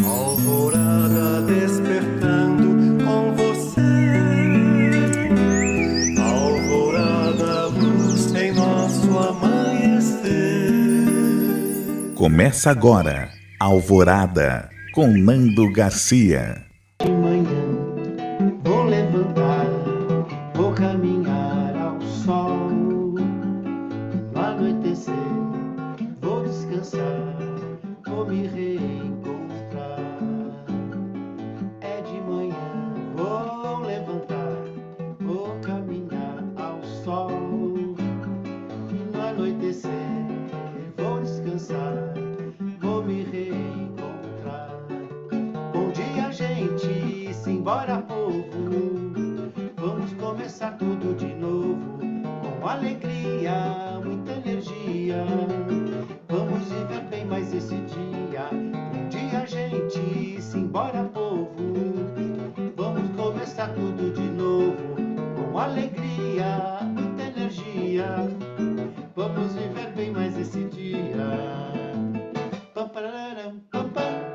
Alvorada despertando com você. Alvorada, luz em nosso amanhecer. Começa agora, Alvorada, com Nando Garcia. De manhã vou levantar, vou caminhar ao sol. No anoitecer vou descansar, vou me reencontrar. É de manhã vou levantar, vou caminhar ao sol. No anoitecer vou descansar, vou me reencontrar. Bom dia, gente, simbora, povo. Vamos começar tudo de novo, com alegria, muita energia. Vamos viver bem mais esse dia. Bom dia, gente, simbora, povo. Vamos começar tudo de novo, com alegria, muita energia. Vamos viver bem mais esse dia. Pam, pararam, pam, pam.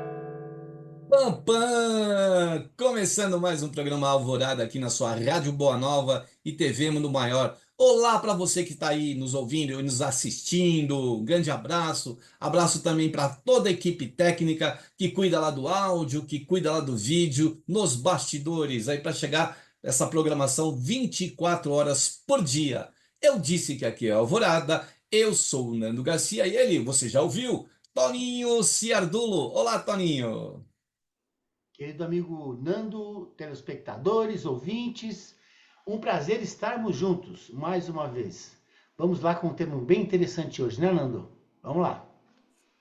Pam, pam! Começando mais um programa Alvorada aqui na sua Rádio Boa Nova e TV Mundo Maior. Olá para você que está aí nos ouvindo e nos assistindo. Um grande abraço. Abraço também para toda a equipe técnica que cuida lá do áudio, que cuida lá do vídeo, nos bastidores, aí para chegar essa programação 24 horas por dia. Eu disse que aqui é Alvorada. Eu sou o Nando Garcia e ele, você já ouviu? Toninho Ciardulo. Olá, Toninho. Querido amigo Nando, telespectadores, ouvintes, um prazer estarmos juntos mais uma vez. Vamos lá com um tema bem interessante hoje, né, Nando? Vamos lá.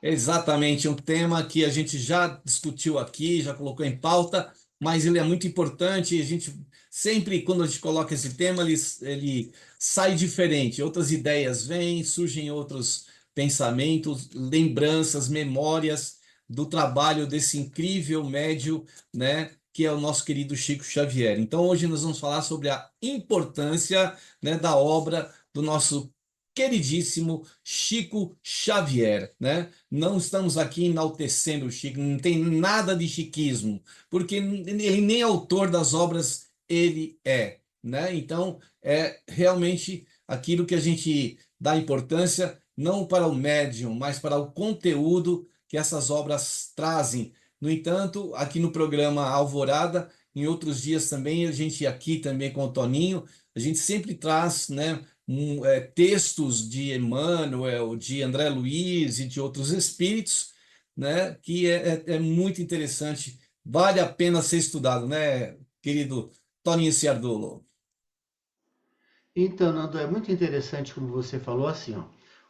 Exatamente, um tema que a gente já discutiu aqui, já colocou em pauta, mas ele é muito importante. A gente sempre, quando a gente coloca esse tema, ele sai diferente. Outras ideias vêm, surgem outros pensamentos, lembranças, memórias do trabalho desse incrível médium, né, que é o nosso querido Chico Xavier. Então, hoje nós vamos falar sobre a importância, né, da obra do nosso queridíssimo Chico Xavier, né? Não estamos aqui enaltecendo o Chico, não tem nada de chiquismo, porque ele nem autor das obras ele é, né? Então, é realmente aquilo que a gente dá importância, não para o médium, mas para o conteúdo que essas obras trazem. No entanto, aqui no programa Alvorada, em outros dias também, a gente aqui também com o Toninho, a gente sempre traz, né, textos de Emmanuel, de André Luiz e de outros espíritos, né, que é muito interessante, vale a pena ser estudado, né, querido Toninho Ciardolo? Então, Nando, é muito interessante como você falou assim, ó.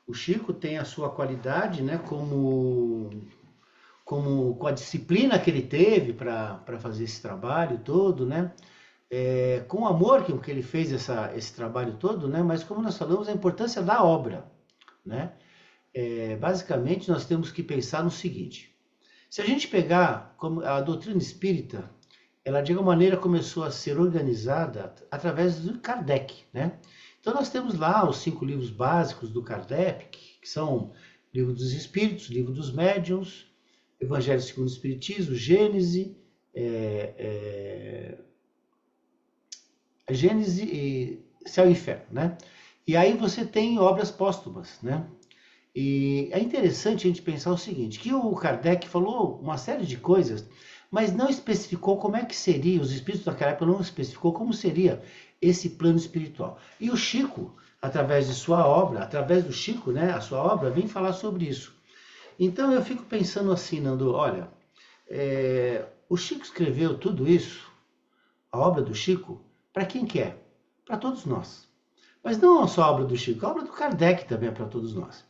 O Chico tem a sua qualidade, né, como com a disciplina que ele teve para fazer esse trabalho todo, né? Com o amor que ele fez esse trabalho todo, né? Mas como nós falamos, a importância da obra, né? Basicamente, nós temos que pensar no seguinte: se a gente pegar como a doutrina espírita, ela de alguma maneira começou a ser organizada através do Kardec, né? Então nós temos lá os 5 livros básicos do Kardec, que são Livro dos Espíritos, Livro dos Médiuns, Evangelho segundo o Espiritismo, Gênese e Céu e Inferno, né? E aí você tem obras póstumas, né? E é interessante a gente pensar o seguinte, que o Kardec falou uma série de coisas, mas não especificou como é que seria, os espíritos daquela época não especificou como seria esse plano espiritual. E o Chico, através de sua obra, através do Chico, né, a sua obra, vem falar sobre isso. Então eu fico pensando assim, Nando, olha, o Chico escreveu tudo isso, a obra do Chico, para quem que é? Para todos nós. Mas não só a obra do Chico, a obra do Kardec também é para todos nós.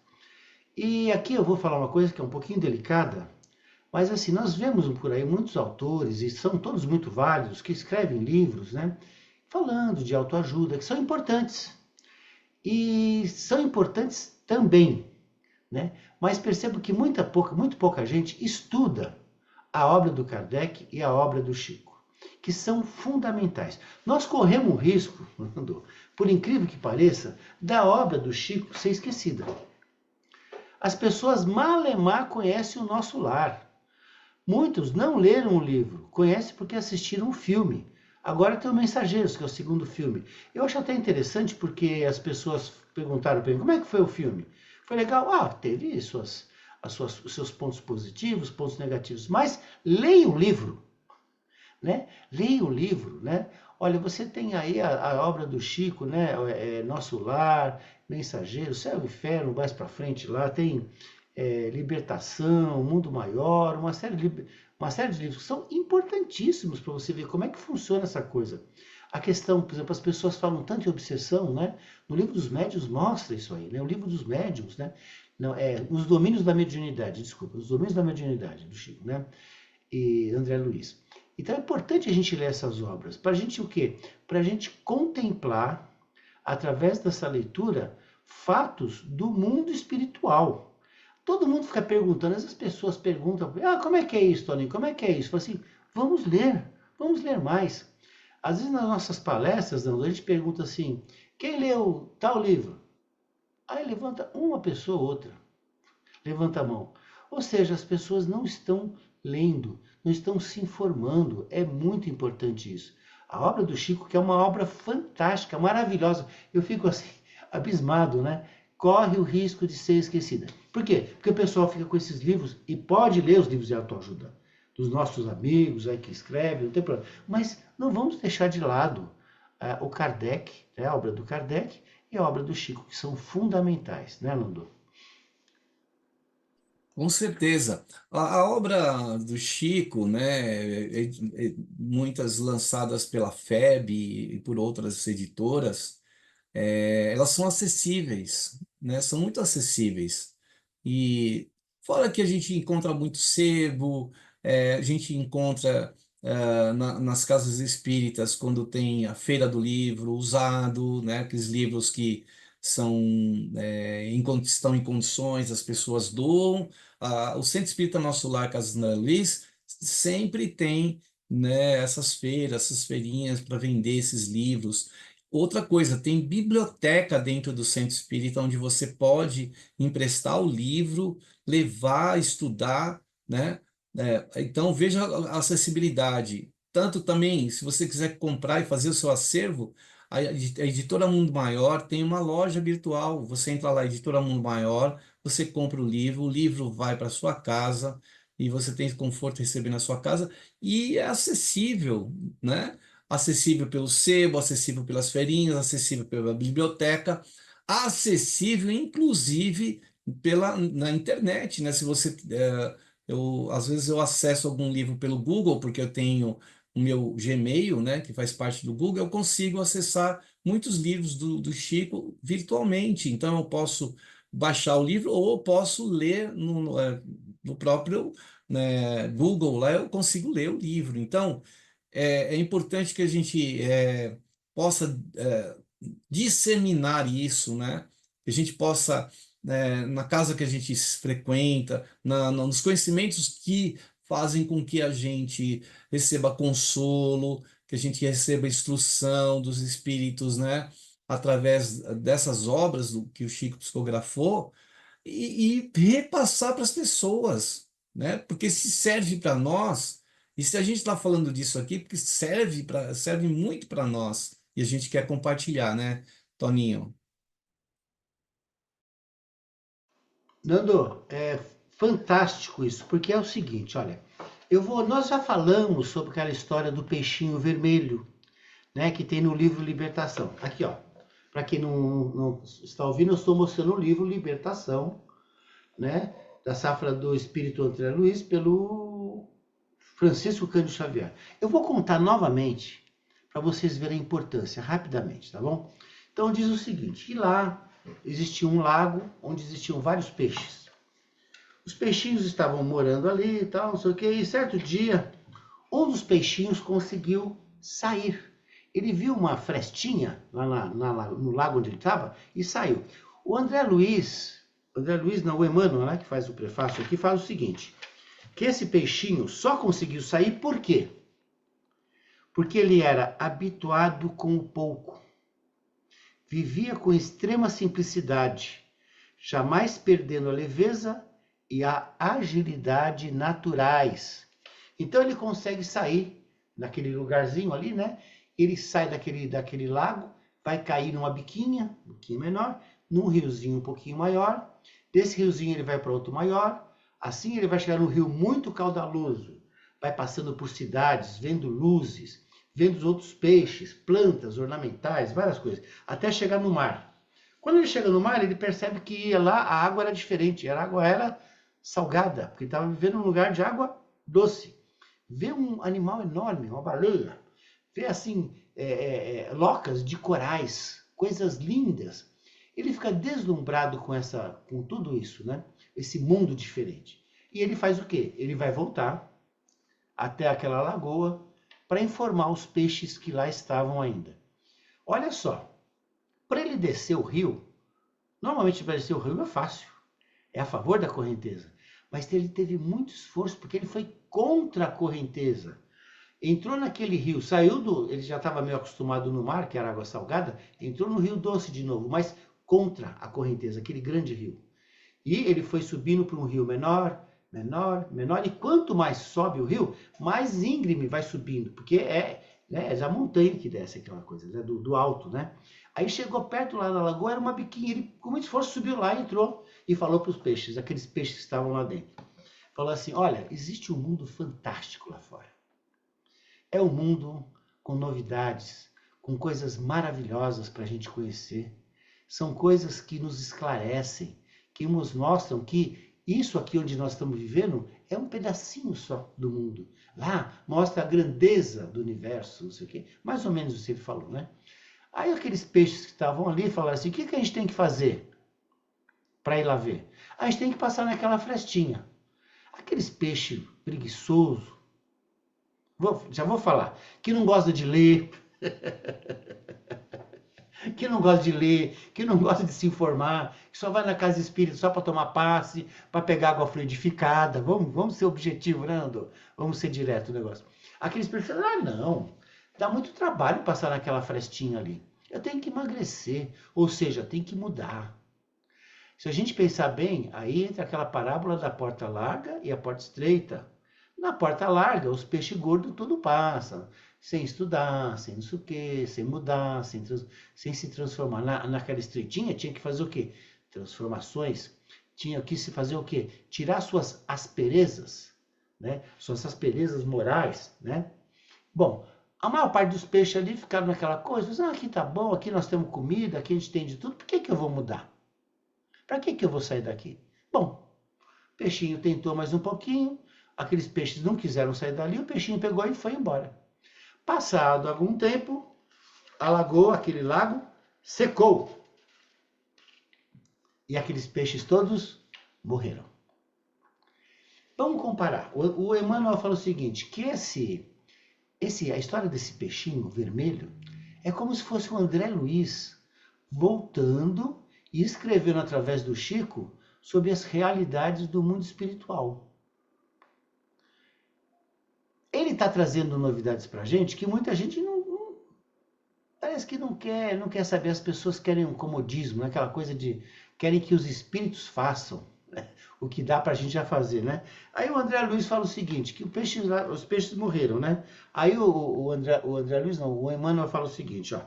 E aqui eu vou falar uma coisa que é um pouquinho delicada, mas assim, nós vemos por aí muitos autores, e são todos muito válidos, que escrevem livros, né, falando de autoajuda, que são importantes. E são importantes também, né? Mas percebo que muito pouca gente estuda a obra do Kardec e a obra do Chico, que são fundamentais. Nós corremos o risco, por incrível que pareça, da obra do Chico ser esquecida. As pessoas malemar conhecem o nosso lar. Muitos não leram o livro, conhecem porque assistiram um filme. Agora tem o Mensageiros, que é o segundo filme. Eu acho até interessante porque as pessoas perguntaram para mim, como é que foi o filme? Foi legal? Ah, teve os seus pontos positivos, pontos negativos, mas leia o livro, né? Leia o livro, né? Olha, você tem aí a obra do Chico, né? Nosso Lar, Mensageiro, Céu e Inferno, mais para frente lá, tem Libertação, Mundo Maior, uma série de livros que são importantíssimos para você ver como é que funciona essa coisa. A questão, por exemplo, as pessoas falam tanto em obsessão, né? No livro dos médiuns mostra isso aí, né? O livro dos médiuns, né? Não, Os Domínios da Mediunidade, desculpa, Os Domínios da Mediunidade, do Chico, né? E André Luiz. Então é importante a gente ler essas obras. Para a gente o quê? Para a gente contemplar, através dessa leitura, fatos do mundo espiritual. Todo mundo fica perguntando, as pessoas perguntam, como é que é isso, Toninho? Como é que é isso? Fala assim, vamos ler mais. Às vezes nas nossas palestras, a gente pergunta assim, quem leu tal livro? Aí levanta uma pessoa ou outra, levanta a mão. Ou seja, as pessoas não estão lendo, não estão se informando. É muito importante isso. A obra do Chico, que é uma obra fantástica, maravilhosa. Eu fico assim, abismado, né? Corre o risco de ser esquecida. Por quê? Porque o pessoal fica com esses livros e pode ler os livros de autoajuda dos nossos amigos aí que escrevem, não tem problema. Mas não vamos deixar de lado o Kardec, né? A obra do Kardec e a obra do Chico, que são fundamentais, né, Nando? Com certeza. A obra do Chico, né, muitas lançadas pela FEB e por outras editoras, elas são acessíveis, né, são muito acessíveis. E fora que a gente encontra muito sebo, a gente encontra nas casas espíritas, quando tem a Feira do Livro, usado, né, aqueles livros que são, estão em condições, as pessoas doam. O Centro Espírita Nosso Lar, Casa Ana Luiz, sempre tem, né, essas feiras, essas feirinhas para vender esses livros. Outra coisa, tem biblioteca dentro do Centro Espírita, onde você pode emprestar o livro, levar, estudar, né? Então, veja a acessibilidade. Tanto também, se você quiser comprar e fazer o seu acervo, a Editora Mundo Maior tem uma loja virtual. Você entra lá, Editora Mundo Maior, você compra o livro vai para sua casa e você tem conforto de receber na sua casa e é acessível, né? Acessível pelo sebo, acessível pelas feirinhas, acessível pela biblioteca, acessível inclusive na internet, né? Se você, às vezes eu acesso algum livro pelo Google, porque eu tenho o meu Gmail, né, que faz parte do Google, eu consigo acessar muitos livros do Chico virtualmente. Então eu posso baixar o livro ou eu posso ler no próprio, né, Google, lá eu consigo ler o livro. Então, é importante que a gente possa disseminar isso, né? Que a gente possa, na casa que a gente frequenta, nos conhecimentos que fazem com que a gente receba consolo, que a gente receba instrução dos espíritos, né? Através dessas obras que o Chico psicografou, e repassar para as pessoas, né? Porque se serve para nós, e se a gente está falando disso aqui, porque serve muito para nós, e a gente quer compartilhar, né, Toninho? Nando, é fantástico isso, porque é o seguinte, olha, nós já falamos sobre aquela história do peixinho vermelho, né, que tem no livro Libertação. Aqui, ó, para quem não está ouvindo, eu estou mostrando o livro Libertação, né, da Safra do Espírito André Luiz, pelo Francisco Cândido Xavier. Eu vou contar novamente, para vocês verem a importância, rapidamente, tá bom? Então diz o seguinte, que lá existia um lago onde existiam vários peixes. Os peixinhos estavam morando ali e tal, não sei o que, e certo dia, um dos peixinhos conseguiu sair. Ele viu uma frestinha lá no lago onde ele estava e saiu. O o Emmanuel, né, que faz o prefácio aqui, fala o seguinte, que esse peixinho só conseguiu sair por quê? Porque ele era habituado com o pouco. Vivia com extrema simplicidade, jamais perdendo a leveza e a agilidade naturais. Então ele consegue sair naquele lugarzinho ali, né? Ele sai daquele lago, vai cair numa biquinha, um pouquinho menor, num riozinho um pouquinho maior. Desse riozinho ele vai para outro maior. Assim ele vai chegar num rio muito caudaloso. Vai passando por cidades, vendo luzes, vendo os outros peixes, plantas ornamentais, várias coisas, até chegar no mar. Quando ele chega no mar, ele percebe que lá a água era diferente, a água era salgada, porque estava vivendo num lugar de água doce. Vê um animal enorme, uma baleia, vê assim, locas de corais, coisas lindas. Ele fica deslumbrado com tudo isso, né? Esse mundo diferente. E ele faz o quê? Ele vai voltar até aquela lagoa para informar os peixes que lá estavam ainda. Olha só, para ele descer o rio, normalmente para descer o rio é fácil, é a favor da correnteza. Mas ele teve muito esforço porque ele foi contra a correnteza. Entrou naquele rio, ele já estava meio acostumado no mar, que era água salgada, entrou no rio doce de novo, mas contra a correnteza, aquele grande rio. E ele foi subindo para um rio menor, menor, e quanto mais sobe o rio, mais íngreme vai subindo, porque é a montanha que desce aquela coisa, né, do alto, né? Aí chegou perto lá na lagoa, era uma biquinha, ele com muito esforço subiu lá, entrou e falou para os peixes, aqueles peixes que estavam lá dentro. Falou assim, olha, existe um mundo fantástico lá fora. É um mundo com novidades, com coisas maravilhosas para a gente conhecer. São coisas que nos esclarecem, que nos mostram que isso aqui onde nós estamos vivendo é um pedacinho só do mundo. Lá mostra a grandeza do universo, não sei o quê. Mais ou menos isso ele falou, né? Aí aqueles peixes que estavam ali falaram assim, o que a gente tem que fazer para ir lá ver? A gente tem que passar naquela frestinha. Aqueles peixes preguiçosos, já vou falar, que não gosta de ler, que não gosta de ler, que não gosta de se informar, que só vai na casa espírita só para tomar passe, para pegar água fluidificada. Vamos ser objetivo, né, Andor? Vamos ser direto o negócio. Aqueles peixes falam, não, dá muito trabalho passar naquela frestinha ali. Eu tenho que emagrecer, ou seja, tem que mudar. Se a gente pensar bem, aí entra aquela parábola da porta larga e a porta estreita. Na porta larga, os peixes gordos tudo passam, sem estudar, sem não sei o quê, sem mudar, sem se transformar. Naquela estreitinha tinha que fazer o quê? Transformações. Tinha que se fazer o quê? Tirar suas asperezas, né? Suas asperezas morais, né? Bom, a maior parte dos peixes ali ficaram naquela coisa, aqui tá bom, aqui nós temos comida, aqui a gente tem de tudo, por que eu vou mudar? Para que eu vou sair daqui? Bom, o peixinho tentou mais um pouquinho, aqueles peixes não quiseram sair dali, o peixinho pegou e foi embora. Passado algum tempo, a lagoa, aquele lago, secou. E aqueles peixes todos morreram. Vamos comparar. O Emmanuel fala o seguinte, que a história desse peixinho vermelho é como se fosse o André Luiz voltando e escrevendo através do Chico sobre as realidades do mundo espiritual. Ele está trazendo novidades para a gente que muita gente parece que não quer saber. As pessoas querem um comodismo, né? Aquela coisa de querem que os espíritos façam, né? O que dá para a gente já fazer, né? Aí o André Luiz fala o seguinte, que os peixes morreram, né? Aí o André Luiz não, o Emmanuel fala o seguinte, ó.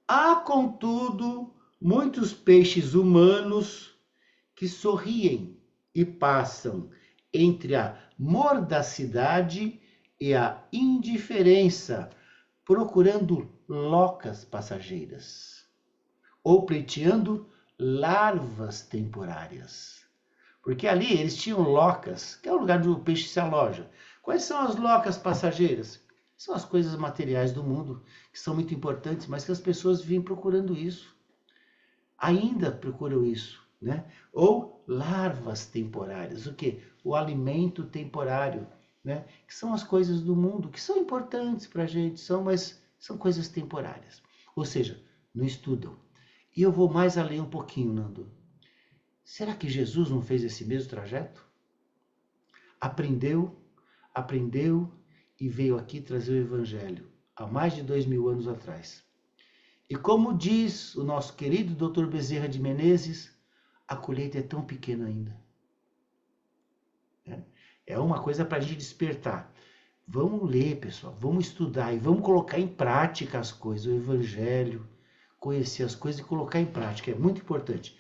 Há, contudo, muitos peixes humanos que sorriem e passam entre a mordacidade e a indiferença, procurando locas passageiras, ou pleiteando larvas temporárias. Porque ali eles tinham locas, que é o lugar onde o peixe se aloja. Quais são as locas passageiras? São as coisas materiais do mundo, que são muito importantes, mas que as pessoas vêm procurando isso. Ainda procuram isso, né? Ou larvas temporárias. O quê? O alimento temporário, né? Que são as coisas do mundo, que são importantes para a gente, mas são coisas temporárias. Ou seja, não estudam. E eu vou mais além um pouquinho, Nando. Será que Jesus não fez esse mesmo trajeto? Aprendeu e veio aqui trazer o Evangelho, há mais de 2000 anos atrás. E como diz o nosso querido Dr. Bezerra de Menezes, a colheita é tão pequena ainda. É uma coisa para a gente despertar. Vamos ler, pessoal, vamos estudar e vamos colocar em prática as coisas, o Evangelho, conhecer as coisas e colocar em prática. É muito importante.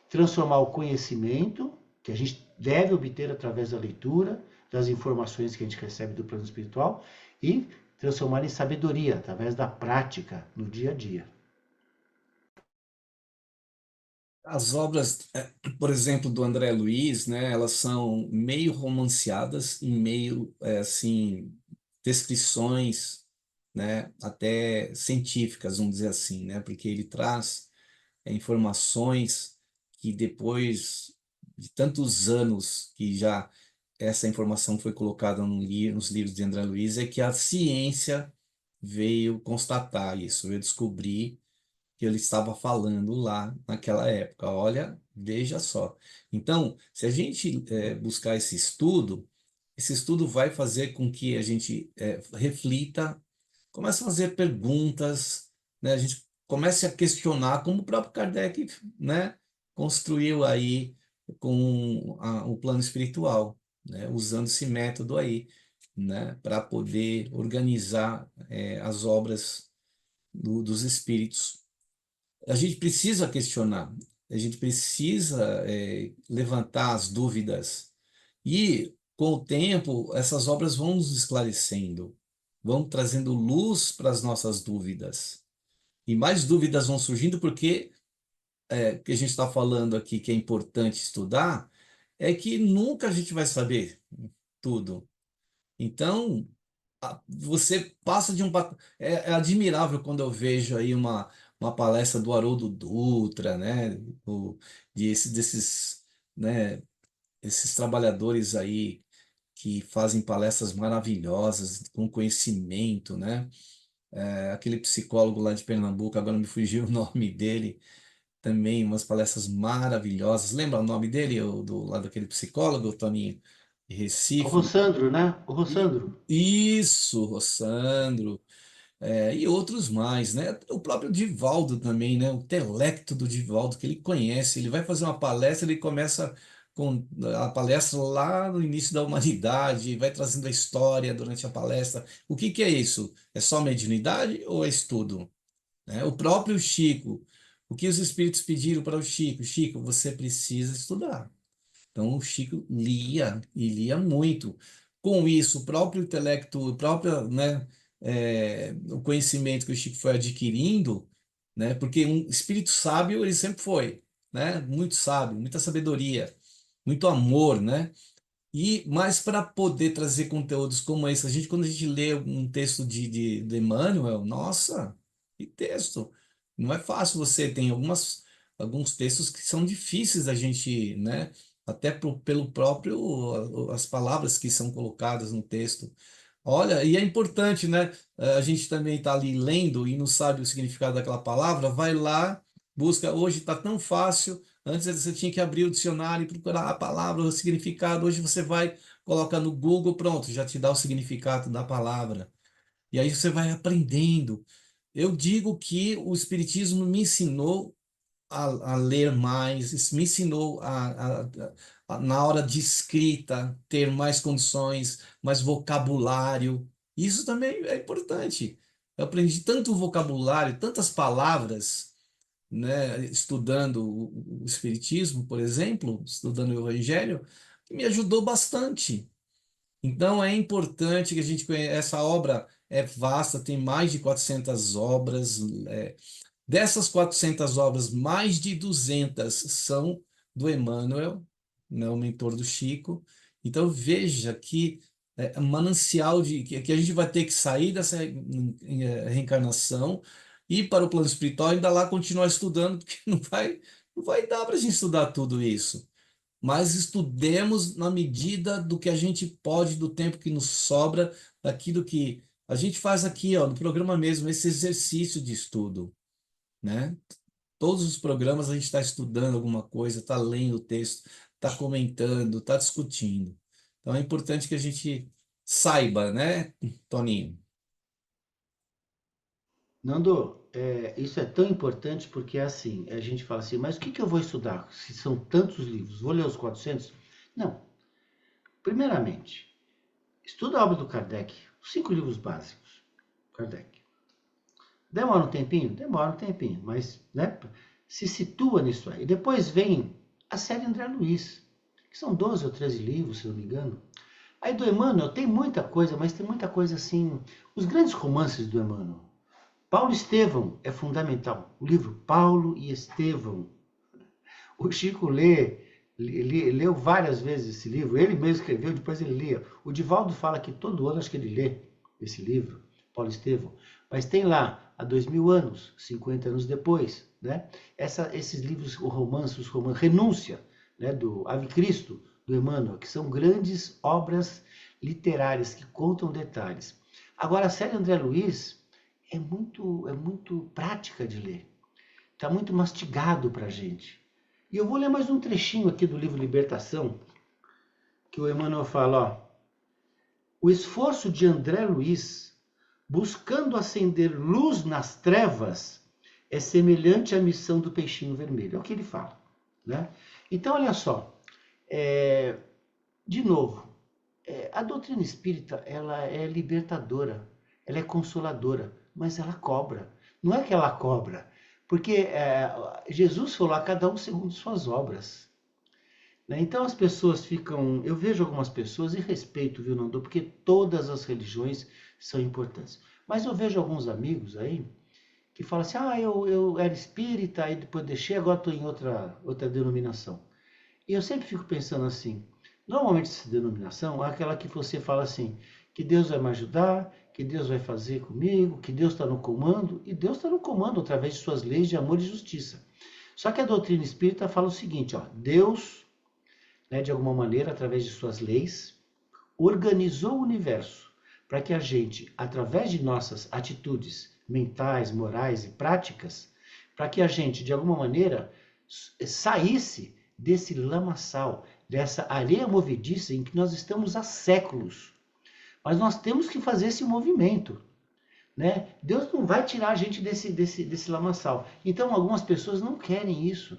Transformar o conhecimento, que a gente deve obter através da leitura, das informações que a gente recebe do plano espiritual, e transformar em sabedoria, através da prática no dia a dia. As obras, por exemplo, do André Luiz, né, elas são meio romanceadas e meio, assim, descrições, né, até científicas, vamos dizer assim, né, porque ele traz informações que depois de tantos anos que já essa informação foi colocada no nos livros de André Luiz, é que a ciência veio constatar isso, veio descobrir que ele estava falando lá naquela época. Olha, veja só. Então, se a gente buscar esse estudo vai fazer com que a gente reflita, comece a fazer perguntas, né? A gente comece a questionar, como o próprio Kardec, né, construiu aí com o plano espiritual, né, usando esse método aí, né, para poder organizar as obras dos espíritos. A gente precisa questionar, a gente precisa levantar as dúvidas. E, com o tempo, essas obras vão nos esclarecendo, vão trazendo luz para as nossas dúvidas. E mais dúvidas vão surgindo, porque o que a gente está falando aqui que é importante estudar é que nunca a gente vai saber tudo. Então, você passa de é admirável quando eu vejo aí uma palestra do Haroldo Dutra, né? Desses, né? Esses trabalhadores aí que fazem palestras maravilhosas, com conhecimento, né? Aquele psicólogo lá de Pernambuco, agora me fugiu o nome dele, também umas palestras maravilhosas. Lembra o nome dele, lá daquele psicólogo, Toninho, de O Recife? Rossandro, né? O E, Rossandro. isso, Rossandro. E outros mais, né? O próprio Divaldo também, né? O intelecto do Divaldo, que ele conhece. Ele vai fazer uma palestra, ele começa com a palestra lá no início da humanidade, vai trazendo a história durante a palestra. O que que é isso? É só mediunidade ou é estudo? Né? O próprio Chico, o que os espíritos pediram para o Chico? Chico, você precisa estudar. Então, o Chico lia e lia muito. Com isso, o próprio intelecto, o próprio, né, o conhecimento que o Chico foi adquirindo, né, porque um espírito sábio ele sempre foi, né, muito sábio, muita sabedoria, muito amor, né? E mas para poder trazer conteúdos como esse, quando a gente lê um texto de Emmanuel, nossa, que texto! Não é fácil, você tem alguns textos que são difíceis da gente, né? Até pelo próprio as palavras que são colocadas no texto. Olha, e é importante, né? A gente também está ali lendo e não sabe o significado daquela palavra, vai lá, busca. Hoje está tão fácil. Antes você tinha que abrir o dicionário e procurar a palavra, o significado. Hoje você vai, coloca no Google, pronto, já te dá o significado da palavra. E aí você vai aprendendo. Eu digo que o Espiritismo me ensinou a ler mais, isso me ensinou na hora de escrita, ter mais condições, mais vocabulário. Isso também é importante. Eu aprendi tanto vocabulário, tantas palavras, né, estudando o Espiritismo, por exemplo, estudando o Evangelho, que me ajudou bastante. Então é importante que a gente conheça. Essa obra é vasta, tem mais de 400 obras. Dessas 400 obras, mais de 200 são do Emmanuel, né, o mentor do Chico. Então veja que manancial que a gente vai ter que sair dessa reencarnação, ir para o plano espiritual e ainda lá continuar estudando, porque não vai dar para a gente estudar tudo isso. Mas estudemos na medida do que a gente pode, do tempo que nos sobra, daquilo que a gente faz aqui, ó, no programa mesmo, esse exercício de estudo, né? Todos os programas a gente está estudando alguma coisa, está lendo o texto, está comentando, está discutindo. Então é importante que a gente saiba, né, Toninho? Nando, isso é tão importante porque assim, a gente fala assim, mas o que eu vou estudar se são tantos livros? Vou ler os 400? Não. Primeiramente, estuda a obra do Kardec, os 5 livros básicos. Kardec. Demora um tempinho? Demora um tempinho, mas né, se situa nisso aí. E depois vem a série André Luiz, que são 12 ou 13 livros, se não me engano. Aí do Emmanuel tem muita coisa, mas tem muita coisa assim. Os grandes romances do Emmanuel. Paulo Estevão é fundamental. O livro Paulo e Estevão. O Chico leu várias vezes esse livro. Ele mesmo escreveu, depois ele lia. O Divaldo fala que todo ano acho que ele lê esse livro, Paulo Estevão. Mas tem lá, há 2000 anos, 50 anos depois, né? Esses livros, os romances, Renúncia, né, do Ave Cristo, do Emmanuel, que são grandes obras literárias que contam detalhes. Agora, a série André Luiz é muito prática de ler. Está muito mastigado para a gente. E eu vou ler mais um trechinho aqui do livro Libertação, que o Emmanuel fala, ó, o esforço de André Luiz, buscando acender luz nas trevas, é semelhante à missão do peixinho vermelho. É o que ele fala, né? Então, olha só, de novo, a doutrina espírita, ela é libertadora, ela é consoladora, mas ela cobra. Não é que ela cobra, porque Jesus falou a cada um segundo suas obras. Né? Então as pessoas ficam... Eu vejo algumas pessoas, e respeito, viu, Nando? Porque todas as religiões são importantes. Mas eu vejo alguns amigos aí que falam assim, eu era espírita, aí depois deixei, agora estou em outra denominação. E eu sempre fico pensando assim, normalmente essa denominação é aquela que você fala assim, que Deus vai me ajudar, que Deus vai fazer comigo, que Deus está no comando, e Deus está no comando através de suas leis de amor e justiça. Só que a doutrina espírita fala o seguinte, ó, Deus, né, de alguma maneira, através de suas leis, organizou o universo para que a gente, através de nossas atitudes mentais, morais e práticas, para que a gente, de alguma maneira, saísse desse lamaçal, dessa areia movediça em que nós estamos há séculos. Mas nós temos que fazer esse movimento. Né? Deus não vai tirar a gente desse lamaçal. Então, algumas pessoas não querem isso.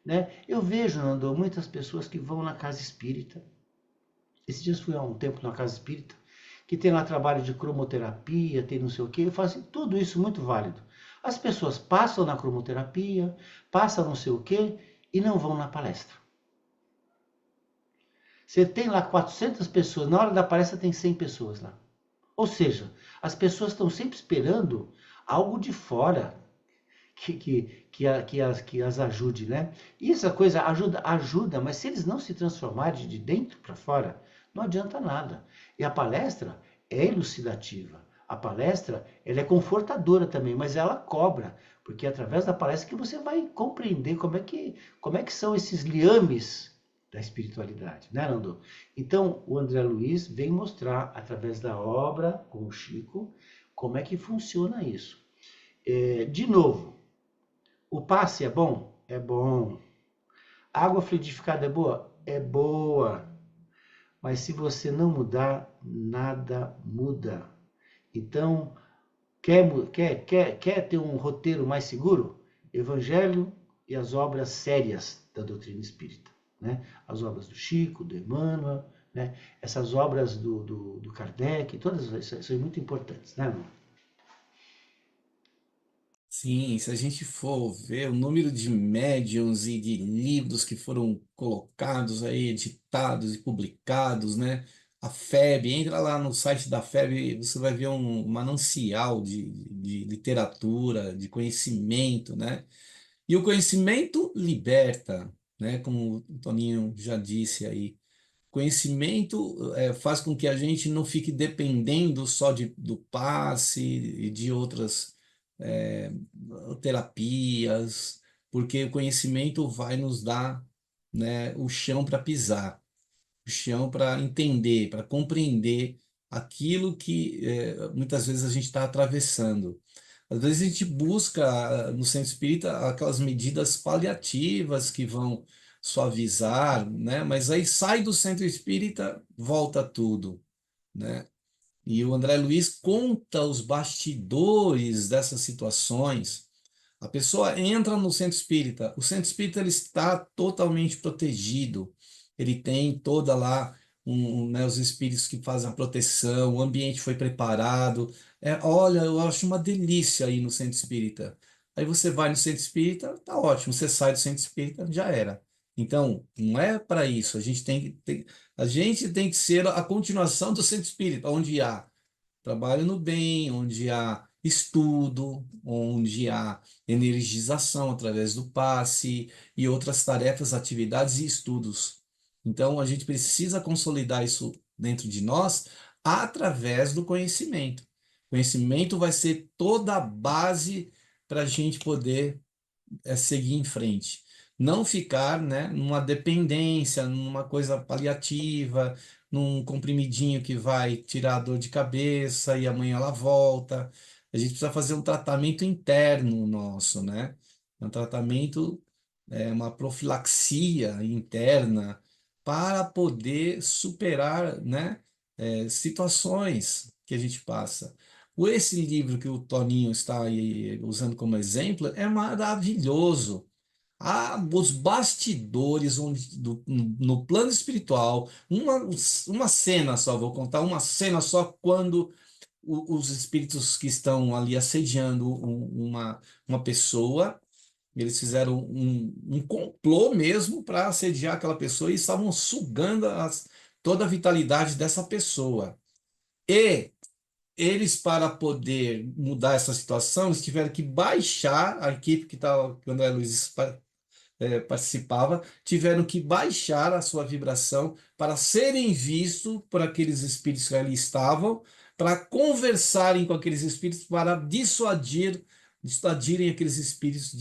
Né? Eu vejo, Nando, muitas pessoas que vão na casa espírita. Esses dias fui há um tempo na casa espírita, que tem lá trabalho de cromoterapia, tem não sei o quê. Eu falo assim, tudo isso muito válido. As pessoas passam na cromoterapia, passam não sei o quê, e não vão na palestra. Você tem lá 400 pessoas, na hora da palestra tem 100 pessoas lá. Ou seja, as pessoas estão sempre esperando algo de fora que as ajude, né? E essa coisa ajuda, mas se eles não se transformarem de dentro para fora, não adianta nada. E a palestra é elucidativa. A palestra, ela é confortadora também, mas ela cobra, porque é através da palestra que você vai compreender como é que são esses liames da espiritualidade, né, Nando? Então, o André Luiz vem mostrar, através da obra, com o Chico, como é que funciona isso. De novo, o passe é bom? É bom. A água fluidificada é boa? É boa. Mas se você não mudar, nada muda. Então, quer ter um roteiro mais seguro? Evangelho e as obras sérias da doutrina espírita. Né? As obras do Chico, do Emmanuel, né? Essas obras do Kardec, todas são muito importantes, né? Sim, se a gente for ver o número de médiuns e de livros que foram colocados aí, editados e publicados, né? A FEB, entra lá no site da FEB, você vai ver um manancial de literatura, de conhecimento, né? E o conhecimento liberta, né? Como o Toninho já disse aí. Conhecimento faz com que a gente não fique dependendo só do passe e de outras eh, terapias, porque o conhecimento vai nos dar, né, o chão para pisar, o chão para entender, para compreender aquilo que muitas vezes a gente está atravessando. Às vezes a gente busca no centro espírita aquelas medidas paliativas que vão suavizar, né? Mas aí sai do centro espírita, volta tudo, né? E o André Luiz conta os bastidores dessas situações. A pessoa entra no centro espírita, o centro espírita ele está totalmente protegido, ele tem toda lá né, os espíritos que fazem a proteção, o ambiente foi preparado. Olha, eu acho uma delícia ir no centro espírita. Aí você vai no centro espírita, tá ótimo. Você sai do centro espírita, já era. Então, não é para isso. A gente tem que ser a continuação do centro espírita, onde há trabalho no bem, onde há estudo, onde há energização através do passe e outras tarefas, atividades e estudos. Então, a gente precisa consolidar isso dentro de nós através do conhecimento. Conhecimento vai ser toda a base para a gente poder seguir em frente. Não ficar, né, numa dependência, numa coisa paliativa, num comprimidinho que vai tirar a dor de cabeça e amanhã ela volta. A gente precisa fazer um tratamento interno nosso, né? Um tratamento, uma profilaxia interna para poder superar, né, situações que a gente passa. Esse livro que o Toninho está aí usando como exemplo é maravilhoso. Os bastidores no plano espiritual, uma cena só, vou contar uma cena só quando os espíritos que estão ali assediando uma pessoa, eles fizeram um complô mesmo para assediar aquela pessoa e estavam sugando toda a vitalidade dessa pessoa. E eles, para poder mudar essa situação, eles tiveram que baixar a equipe que estava, quando a André Luiz participava, tiveram que baixar a sua vibração para serem vistos por aqueles espíritos que ali estavam, para conversarem com aqueles espíritos, para dissuadirem aqueles espíritos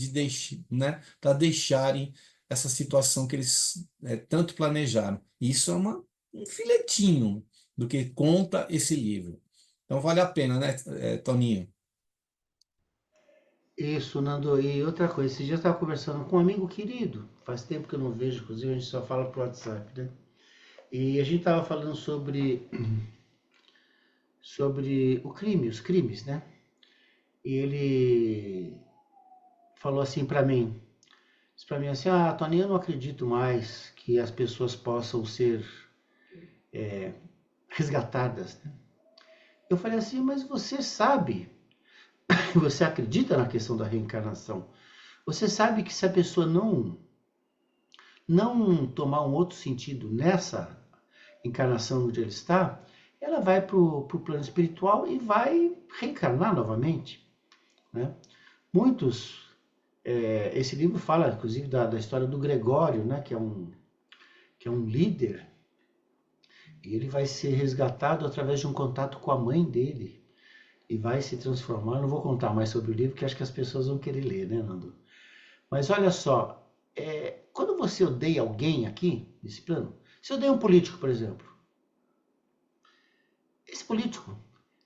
né, para deixarem essa situação que eles tanto planejaram. Isso é um filetinho do que conta esse livro. Então vale a pena, né, Toninho? Isso, Nando. E outra coisa, esse dia eu estava conversando com um amigo querido, faz tempo que eu não vejo, inclusive a gente só fala pro WhatsApp, né? E a gente estava falando sobre os crimes, né? E ele falou assim para mim, disse para mim assim, Tony, eu não acredito mais que as pessoas possam ser resgatadas, né? Eu falei assim, mas você sabe, você acredita na questão da reencarnação? Você sabe que se a pessoa não tomar um outro sentido nessa encarnação onde ele está, ela vai para o plano espiritual e vai reencarnar novamente, né? Muitos, esse livro fala, inclusive, da história do Gregório, né? Que é um líder, e ele vai ser resgatado através de um contato com a mãe dele, e vai se transformar. Não vou contar mais sobre o livro, que acho que as pessoas vão querer ler, né, Nando? Mas olha só, quando você odeia alguém aqui, nesse plano, se odeia um político, por exemplo, esse político,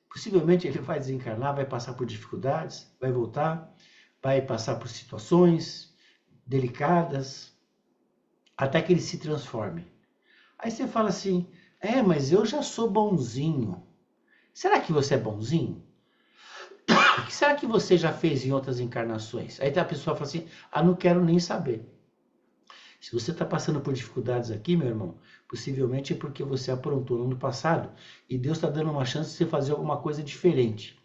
possivelmente ele vai desencarnar, vai passar por dificuldades, vai voltar, vai passar por situações delicadas, até que ele se transforme. Aí você fala assim, mas eu já sou bonzinho. Será que você é bonzinho? O que será que você já fez em outras encarnações? Aí a pessoa fala assim, não quero nem saber. Se você está passando por dificuldades aqui, meu irmão, possivelmente é porque você aprontou no ano passado e Deus está dando uma chance de você fazer alguma coisa diferente.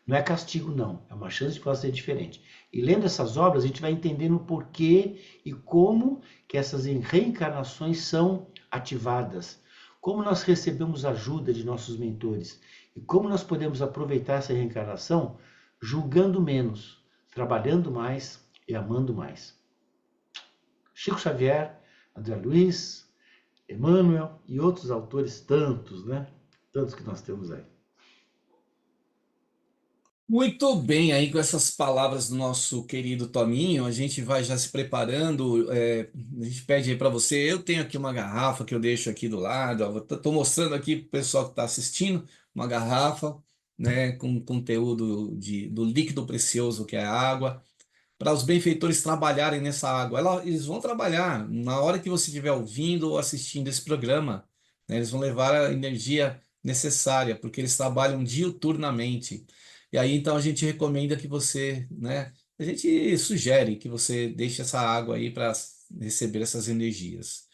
Não é castigo, não. É uma chance de fazer diferente. E lendo essas obras, a gente vai entendendo o porquê e como que essas reencarnações são ativadas. Como nós recebemos ajuda de nossos mentores. E como nós podemos aproveitar essa reencarnação julgando menos, trabalhando mais e amando mais. Chico Xavier, André Luiz, Emmanuel e outros autores tantos, né? Tantos que nós temos aí. Muito bem, aí com essas palavras do nosso querido Toninho, a gente vai já se preparando. A gente pede aí para você. Eu tenho aqui uma garrafa que eu deixo aqui do lado. Estou mostrando aqui para o pessoal que está assistindo uma garrafa, né, com conteúdo do líquido precioso que é a água, para os benfeitores trabalharem nessa água. Eles vão trabalhar na hora que você estiver ouvindo ou assistindo esse programa, né, eles vão levar a energia necessária, porque eles trabalham diuturnamente. E aí, então, a gente recomenda que você, né? A gente sugere que você deixe essa água aí para receber essas energias.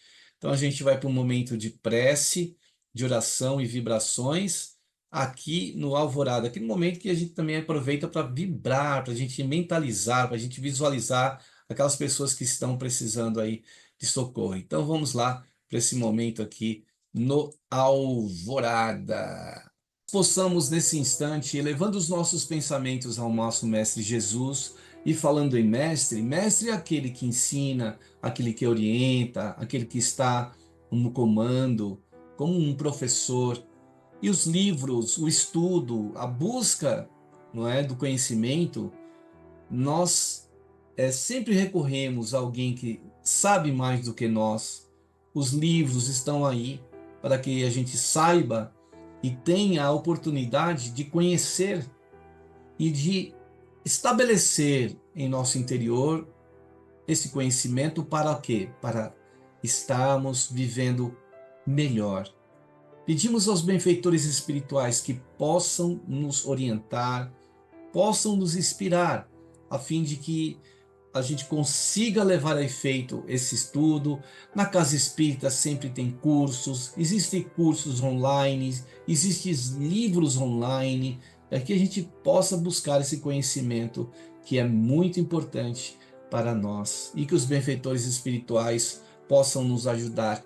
Então a gente vai para um momento de prece, de oração e vibrações aqui no Alvorada, aquele momento que a gente também aproveita para vibrar, para a gente mentalizar, para a gente visualizar aquelas pessoas que estão precisando aí de socorro. Então vamos lá para esse momento aqui no Alvorada. Possamos nesse instante, elevando os nossos pensamentos ao nosso Mestre Jesus e falando em Mestre, Mestre é aquele que ensina, aquele que orienta, aquele que está no comando, como um professor. E os livros, o estudo, a busca, não é, do conhecimento, nós sempre recorremos a alguém que sabe mais do que nós. Os livros estão aí para que a gente saiba e tenha a oportunidade de conhecer e de estabelecer em nosso interior esse conhecimento para quê? Para estarmos vivendo melhor. Pedimos aos benfeitores espirituais que possam nos orientar, possam nos inspirar, a fim de que a gente consiga levar a efeito esse estudo. Na Casa Espírita sempre tem cursos, existem cursos online, existem livros online, para que a gente possa buscar esse conhecimento que é muito importante para nós e que os benfeitores espirituais possam nos ajudar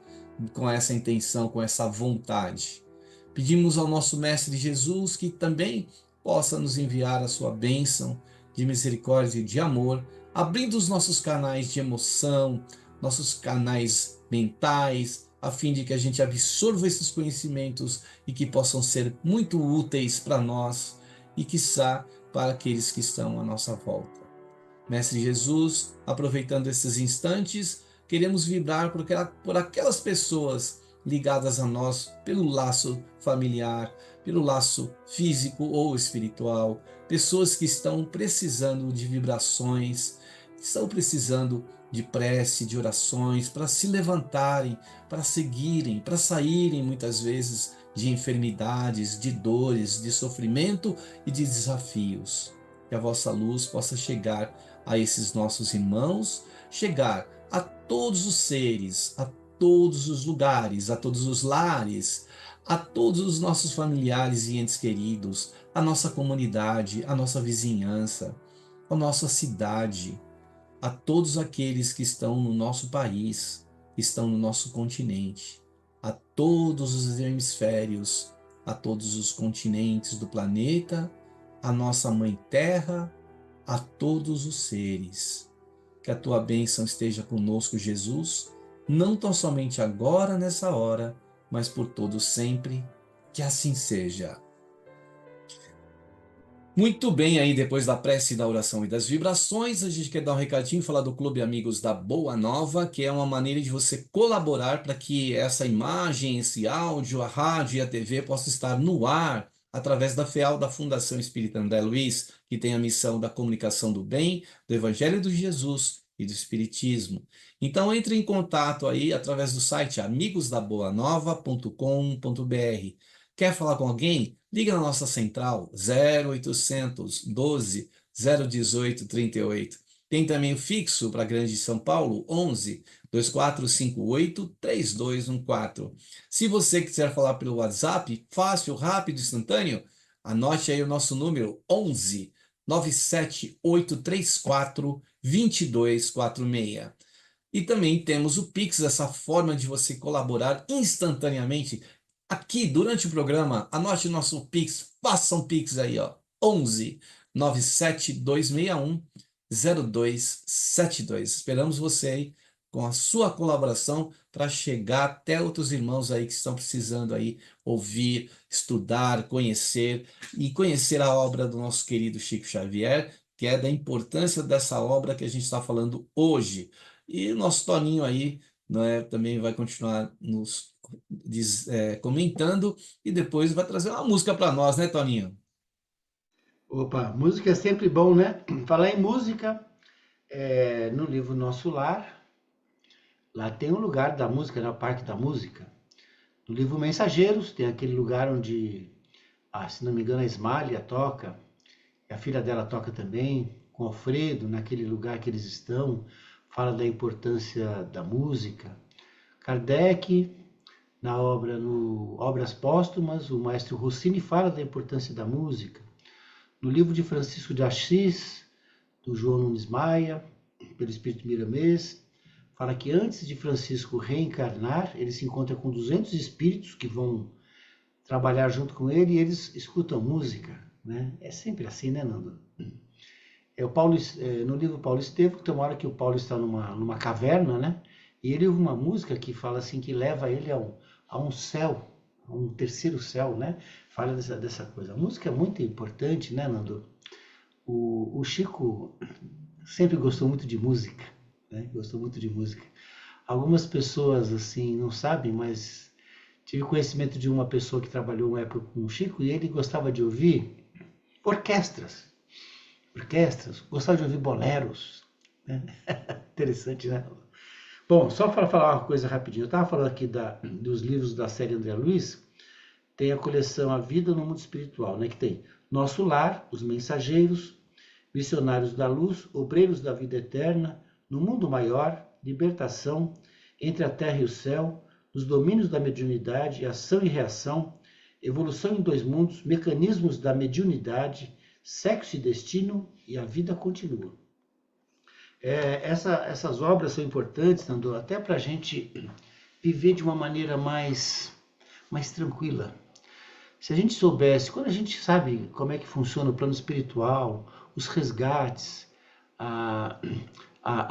com essa intenção, com essa vontade. Pedimos ao nosso Mestre Jesus que também possa nos enviar a sua bênção de misericórdia e de amor, abrindo os nossos canais de emoção, nossos canais mentais, a fim de que a gente absorva esses conhecimentos e que possam ser muito úteis para nós e, quiçá, para aqueles que estão à nossa volta. Mestre Jesus, aproveitando esses instantes, queremos vibrar por aquelas pessoas ligadas a nós pelo laço familiar, pelo laço físico ou espiritual, pessoas que estão precisando de vibrações, estão precisando de prece, de orações, para se levantarem, para seguirem, para saírem muitas vezes de enfermidades, de dores, de sofrimento e de desafios. Que a vossa luz possa chegar a esses nossos irmãos, chegar a todos os seres, a todos os lugares, a todos os lares, a todos os nossos familiares e entes queridos, a nossa comunidade, a nossa vizinhança, a nossa cidade, a todos aqueles que estão no nosso país, que estão no nosso continente, a todos os hemisférios, a todos os continentes do planeta, a nossa Mãe Terra, a todos os seres. Que a tua bênção esteja conosco, Jesus, não tão somente agora, nessa hora, mas por todo sempre. Que assim seja. Muito bem, aí depois da prece, da oração e das vibrações, a gente quer dar um recadinho, falar do Clube Amigos da Boa Nova, que é uma maneira de você colaborar para que essa imagem, esse áudio, a rádio e a TV possam estar no ar através da FEAL, da Fundação Espírita André Luiz, que tem a missão da comunicação do bem, do Evangelho de Jesus e do Espiritismo. Então entre em contato aí através do site amigosdaboanova.com.br. Quer falar com alguém? Liga na nossa central 0800 12 018 38. Tem também o fixo para a Grande São Paulo 11 2458 3214. Se você quiser falar pelo WhatsApp, fácil, rápido, instantâneo, anote aí o nosso número 11 97834 2246. E também temos o Pix, essa forma de você colaborar instantaneamente aqui durante o programa. Anote o nosso Pix, faça um Pix aí, ó, 11 97261 0272. Esperamos você aí com a sua colaboração para chegar até outros irmãos aí que estão precisando aí ouvir, estudar, conhecer e conhecer a obra do nosso querido Chico Xavier, que é da importância dessa obra que a gente está falando hoje. E o nosso Toninho aí, né, também vai continuar nos comentando e depois vai trazer uma música para nós, né, Toninho? Opa, música é sempre bom, né? Falar em música, no livro Nosso Lar, lá tem um lugar da música, né? O Parque da Música. No livro Mensageiros, tem aquele lugar onde, se não me engano, a Ismália toca, e a filha dela toca também, com o Alfredo, naquele lugar que eles estão, fala da importância da música. Kardec, na obra no Obras Póstumas, o maestro Rossini fala da importância da música. No livro de Francisco de Assis, do João Nunes Maia, pelo Espírito Miramês, fala que antes de Francisco reencarnar, ele se encontra com 200 espíritos que vão trabalhar junto com ele e eles escutam música, né? É sempre assim, né, Nando? No livro Paulo Estevam, tem uma hora que o Paulo está numa caverna, né? E ele ouve uma música que fala assim, que leva ele a um céu, a um terceiro céu, né? Fala dessa coisa. A música é muito importante, né, Nando? O Chico sempre gostou muito de música, né? Gostou muito de música. Algumas pessoas, assim, não sabem, mas tive conhecimento de uma pessoa que trabalhou uma época com o Chico e ele gostava de ouvir orquestras, gostava de ouvir boleros, né? Interessante, né? Bom, só para falar uma coisa rapidinho, eu estava falando aqui dos livros da série André Luiz, tem a coleção A Vida no Mundo Espiritual, né? Que tem Nosso Lar, Os Mensageiros, Missionários da Luz, Obreiros da Vida Eterna, No Mundo Maior, Libertação, Entre a Terra e o Céu, Os Domínios da Mediunidade, Ação e Reação, Evolução em Dois Mundos, Mecanismos da Mediunidade, Sexo e Destino e A Vida Continua. Essas obras são importantes, Nando, até para a gente viver de uma maneira mais tranquila. Se a gente soubesse, quando a gente sabe como é que funciona o plano espiritual, os resgates, a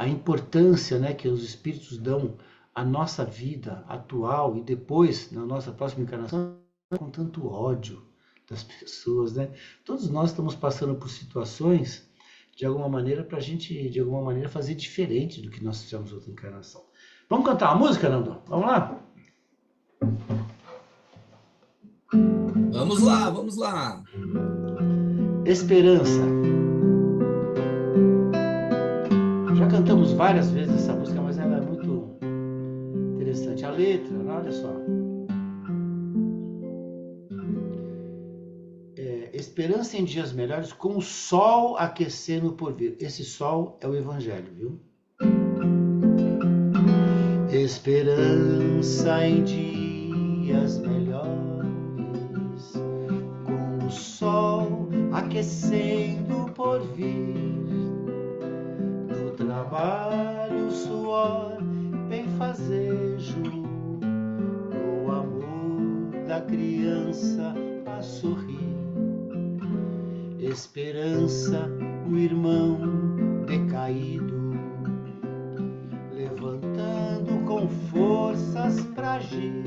importância, né, que os espíritos dão à nossa vida atual e depois, na nossa próxima encarnação, com tanto ódio das pessoas, né? Todos nós estamos passando por situações, de alguma maneira, para a gente, de alguma maneira, fazer diferente do que nós fizemos outra encarnação. Vamos cantar uma música, Nando? Vamos lá? Vamos lá, vamos lá. Esperança. Já cantamos várias vezes essa música, mas ela é muito interessante. A letra, olha só. Esperança em dias melhores, com o sol aquecendo por vir. Esse sol é o Evangelho, viu? Esperança em dias melhores, com o sol aquecendo por vir. No trabalho, suor, benfazejo, no amor da criança a sorrir. Esperança no irmão decaído, levantando com forças pra agir,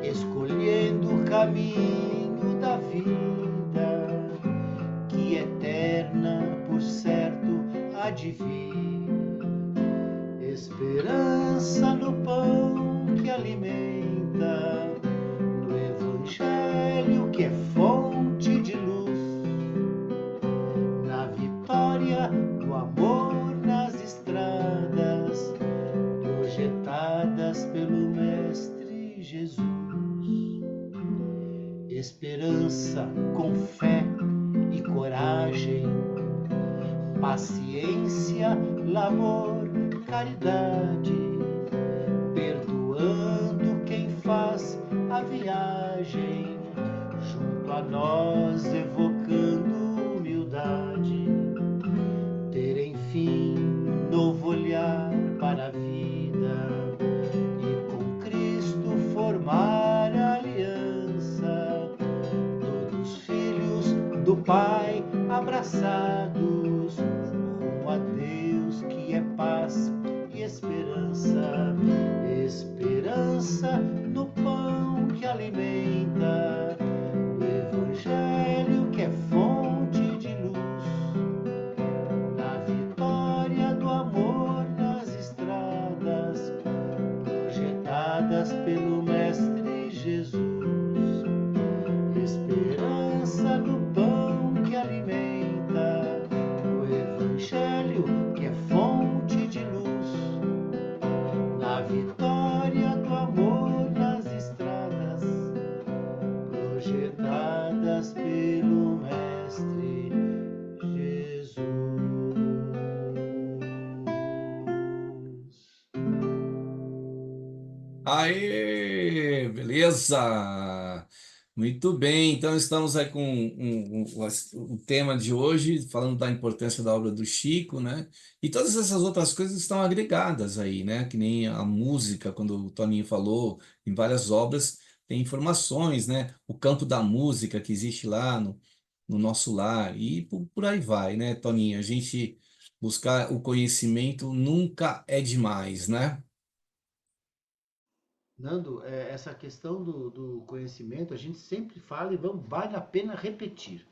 escolhendo o caminho da vida, que eterna por certo há de vir. Esperança no pão que alimenta, no Evangelho que é fonte de luz, na vitória do amor nas estradas projetadas pelo Mestre Jesus. Esperança com fé e coragem, paciência, labor, caridade, perdoando quem faz a viagem, junto a nós evocando humildade, ter enfim um novo olhar para a vida e com Cristo formar aliança, todos filhos do Pai abraçados, rumo a Deus que é paz e esperança. Esperança no pão que alimenta, no Evangelho que é fonte de luz, na vitória do amor nas estradas projetadas pelo Mestre Jesus. Esperança no pão que alimenta, no Evangelho que é fonte de luz, na vitória do amor nas estradas projetadas pelo Mestre Jesus. Aê, beleza! Muito bem, então estamos aí com o tema de hoje, falando da importância da obra do Chico, né? E todas essas outras coisas estão agregadas aí, né? Que nem a música, quando o Toninho falou, em várias obras tem informações, né? O campo da música que existe lá no nosso lar, e por aí vai, né, Toninho? A gente buscar o conhecimento nunca é demais, né? Nando, essa questão do conhecimento, a gente sempre fala e vale a pena repetir.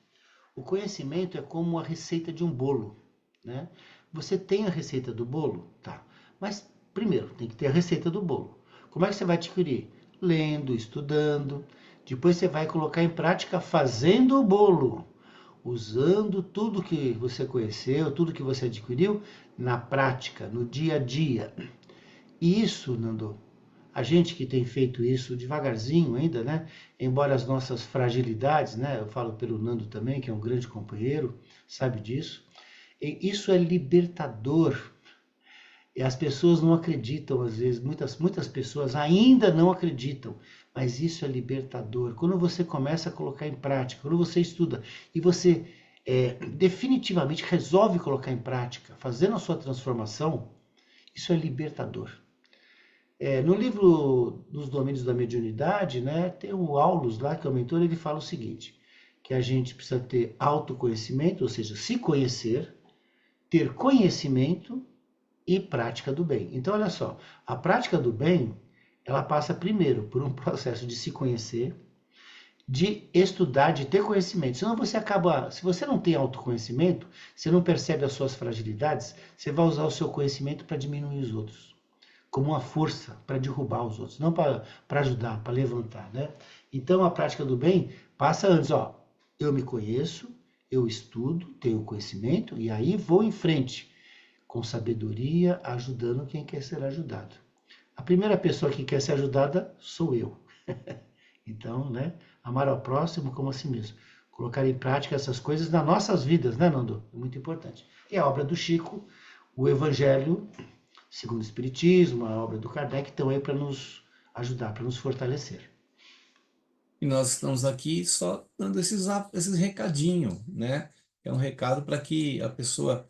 O conhecimento é como a receita de um bolo, né? Você tem a receita do bolo? Tá. Mas primeiro tem que ter a receita do bolo. Como é que você vai adquirir? Lendo, estudando. Depois você vai colocar em prática fazendo o bolo, usando tudo que você conheceu, tudo que você adquiriu na prática, no dia a dia. E isso, Nando, a gente que tem feito isso devagarzinho ainda, né? Embora as nossas fragilidades, né? Eu falo pelo Nando também, que é um grande companheiro, sabe disso. E isso é libertador. E as pessoas não acreditam, às vezes, muitas pessoas ainda não acreditam, mas isso é libertador. Quando você começa a colocar em prática, quando você estuda e você definitivamente resolve colocar em prática, fazendo a sua transformação, isso é libertador. No livro dos Domínios da Mediunidade, né, tem o Aulus lá, que é o mentor, ele fala o seguinte, que a gente precisa ter autoconhecimento, ou seja, se conhecer, ter conhecimento e prática do bem. Então, olha só, a prática do bem, ela passa primeiro por um processo de se conhecer, de estudar, de ter conhecimento. Senão você acaba, se você não tem autoconhecimento, você não percebe as suas fragilidades, você vai usar o seu conhecimento para diminuir os outros, como uma força para derrubar os outros, não para ajudar, para levantar, né? Então, a prática do bem passa antes, ó, eu me conheço, eu estudo, tenho conhecimento, e aí vou em frente, com sabedoria, ajudando quem quer ser ajudado. A primeira pessoa que quer ser ajudada sou eu. Então, né, amar ao próximo como a si mesmo. Colocar em prática essas coisas nas nossas vidas, né, Nando? É muito importante. E a obra do Chico, o Evangelho, segundo o Espiritismo, a obra do Kardec, estão aí para nos ajudar, para nos fortalecer. E nós estamos aqui só dando esses recadinhos, né? É um recado para que a pessoa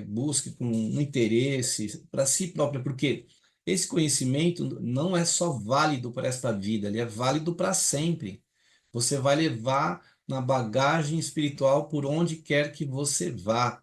busque com um interesse para si própria, porque esse conhecimento não é só válido para esta vida, ele é válido para sempre. Você vai levar na bagagem espiritual por onde quer que você vá.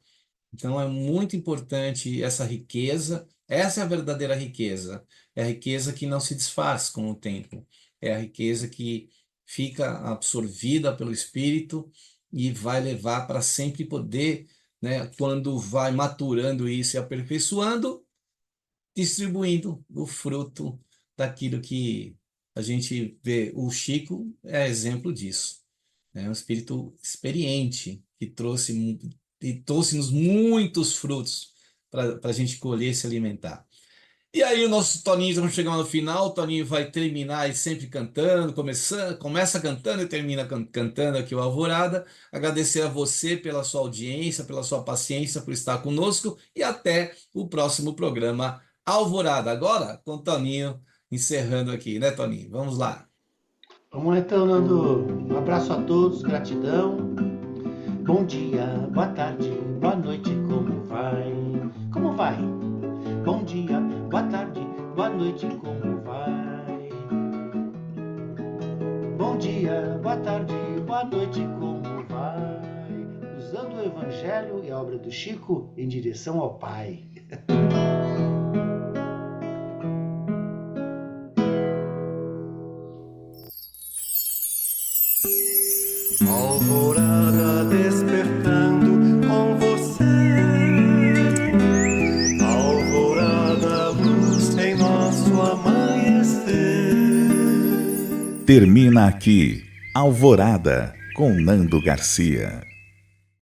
Então é muito importante essa riqueza. Essa é a verdadeira riqueza. É a riqueza que não se desfaz com o tempo. É a riqueza que fica absorvida pelo espírito e vai levar para sempre poder, né, quando vai maturando isso e aperfeiçoando, distribuindo o fruto daquilo que a gente vê. O Chico é exemplo disso. É um espírito experiente que trouxe-nos muitos frutos para a gente colher e se alimentar. E aí o nosso Toninho, estamos chegando no final, o Toninho vai terminar aí sempre cantando, começa cantando e termina cantando aqui o Alvorada. Agradecer a você pela sua audiência, pela sua paciência, por estar conosco e até o próximo programa Alvorada. Agora com o Toninho encerrando aqui, né, Toninho? Vamos lá. Vamos lá então, Nando. Um abraço a todos, gratidão. Bom dia, boa tarde, boa noite, como vai? Como vai? Bom dia, boa tarde, boa noite, como vai? Bom dia, boa tarde, boa noite, como vai? Usando o Evangelho e a obra do Chico em direção ao Pai. Alvorada despertando com você. Alvorada, luz em nosso amanhecer. Termina aqui Alvorada com Nando Garcia.